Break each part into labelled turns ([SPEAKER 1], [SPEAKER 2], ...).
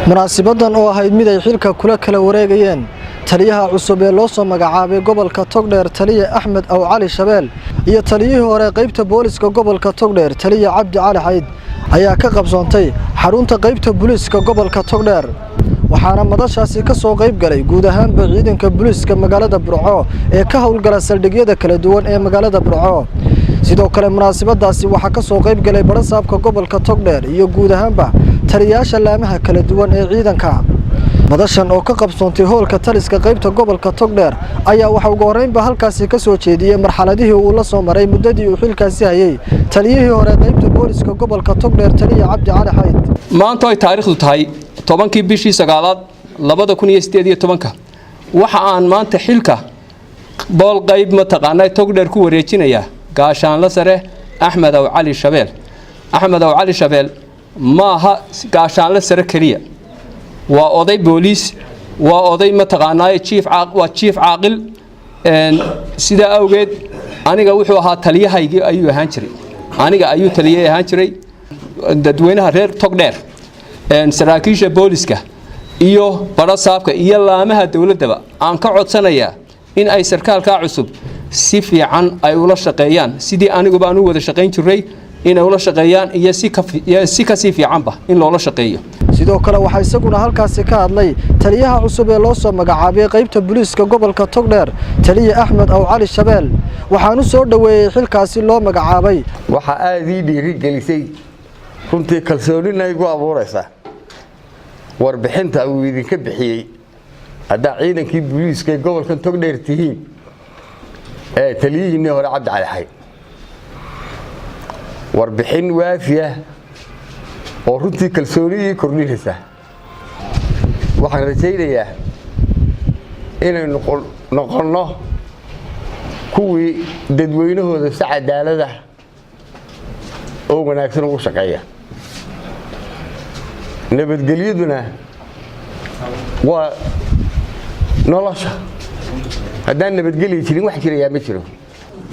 [SPEAKER 1] munaasibadan oo ahayd mid ay xilka kula kala wareegayeen taliyaha cusub ee loo soo magacaabay gobolka Togdheer Taliye Axmed Aw Cali Shabeel iyo taliyihii hore qaybta booliska gobolka Togdheer Taliye Cabdi Cali Xayd ayaa ka qabsoontay xarunta qaybta booliska gobolka Togdheer waxaana madashaasi ka soo qayb galay guud ahaan ciidanka booliska magaalada Burco ee ka howlgala saldhigyada kala duwan ee magaalada Burco sidoo kale munaasabadaasi waxa ka soo qayb galay barasaabka gobolka Togdheer iyo guud ahaanba taliyayaasha laamaha kala duwan ee ciidanka madashan oo ka qabsoontay hoolka taliska qaybta gobolka Togdheer ayaa waxa ugu horeynba halkaasi ka soo jeediyay marxaladihii uu la soo maray muddadii uu xilkaasi hayay taliyihii hore qaybta booliska gobolka Togdheer Taliye Cabdi Cali Xayd
[SPEAKER 2] maanta ay taariikhdu tahay 10kii bishii 9aad 2018 waxa aan maanta xilka bool qayb mataqaanay Togdheer ku wareejinaya gaashaanle sare Axmed Aw Cali Shabeel Axmed Aw Cali Shabeel maaha gaashaanle sare kaliya waa oday booliis waa oday mataqaanay chief caaqil sida awgeed aniga wuxuu ahaa taliyahaygii ayuu ahaan jiray aniga ayuu taliyay ahaan jiray dadweynaha reer Togdheer saraakiisha booliska iyo barasaabka iyo laamaha dawladda aan ka codsanayaa in ay sarkaalka cusub si fiican ay ula shaqeeyaan sidii anigu baan u wada shaqeyn jiray in ay ula shaqeeyaan iyo si ka sii fiicanba in loola shaqeeyo
[SPEAKER 1] sidoo kale waxa isaguna halkaasi ka hadlay taliyaha cusub ee loo soo magacaabay qaybta booliska gobolka Togdheer Taliye Axmed Aw Cali Shabeel waxaanu soo dhaweeyay xilkaasi loo magacaabay
[SPEAKER 3] waxa aad ii dhiirigelisay runtii kalsoonina igu abuuraysa warbixinta uu idinka bixiyay hadda ciidankii booliska gobolka Togdheer tihiin ee taliyihii hore Cabdi Cali Xayd warbixin waafiya oo runtii kalsoonidii kordhinaysa waxaan rajaynayaa inay noqono kuwii dadweynahooda si cadaalad ah oo wanaagsan ugu shaqeeya nabadgelyaduna waa nolosha haddaan nabadgelyo jirin wax jirayaa ma jiro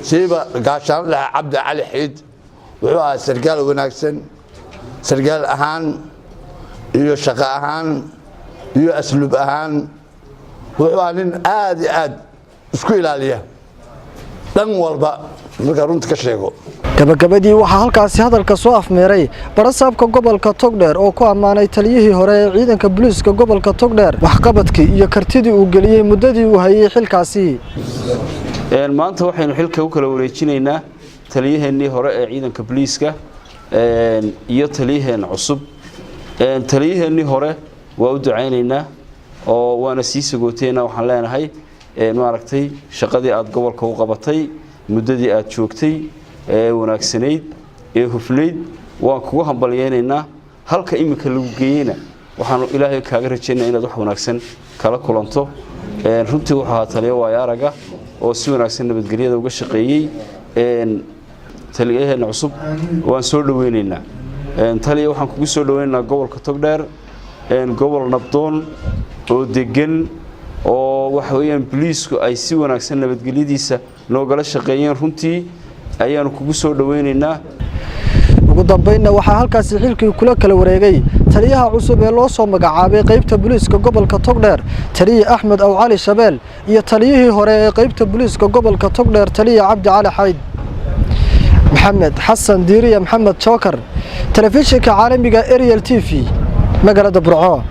[SPEAKER 4] siiba gaashaanle Cabdi Cali Xayd wuxuu ahaa sarkaal wanaagsan sarkaal ahaan iyo shaqo ahaan iyo asluub ahaan wuxuu ahaa nin aad isku ilaaliya dhan walba marka runta ka sheego
[SPEAKER 1] gabagabadii waxaa halkaasi hadalka soo afmeeray barasaabka gobolka Togdheer oo ku amaanay taliyihii hore ee ciidanka booliska gobolka Togdheer waxqabadkii iyo kartidii uu galiyay muddadii uu hayay xilkaasi
[SPEAKER 5] maanta waxaynu xilka u kala wareejinaynaa taliyihii hore ee ciidanka booliska iyo taliyihii cusub taliyihii hore waa u ducaynaynaa oo waana sii sagooteena waxaan leenahay maaragtay shaqadii aad gobolka u qabatay muddadii aad joogtay ee wanaagsanayd ee hufnayd waan kugu hambalyeeynaa halka imika lagu geeyna waxaan ilaahay kaaga rajaynayaa inaad wax wanaagsan kala kulanto runtii waxa ahaa taliye waayaraga oo si wanaagsan nabadgelyada uga shaqeeyay taliyaheen cusub waan soo dhaweynaynaa taliye waxaan kugu soo dhaweynaynaa gobolka Togdheer gobol nabdoon oo degan oo waxa weeyaan booliisku ay si wanaagsan nabadgelyadiisa noogala shaqeeyeen runtii ayaanu kugu soo dhaweynaynaa
[SPEAKER 1] ugu dambeynna waxa halkaasi xilkii kula kala wareegay taliyaha cusub ee loo soo magacaabay qaybta booliska gobolka Togdheer Taliye Axmed Aw Cali Shabeel iyo taliyihii hore ee qaybta booliska gobolka Togdheer Taliye Cabdi Cali Xayd محمد حسن ديريا محمد شوكر تلفزيون عالمي Ariel TV مقالة برعو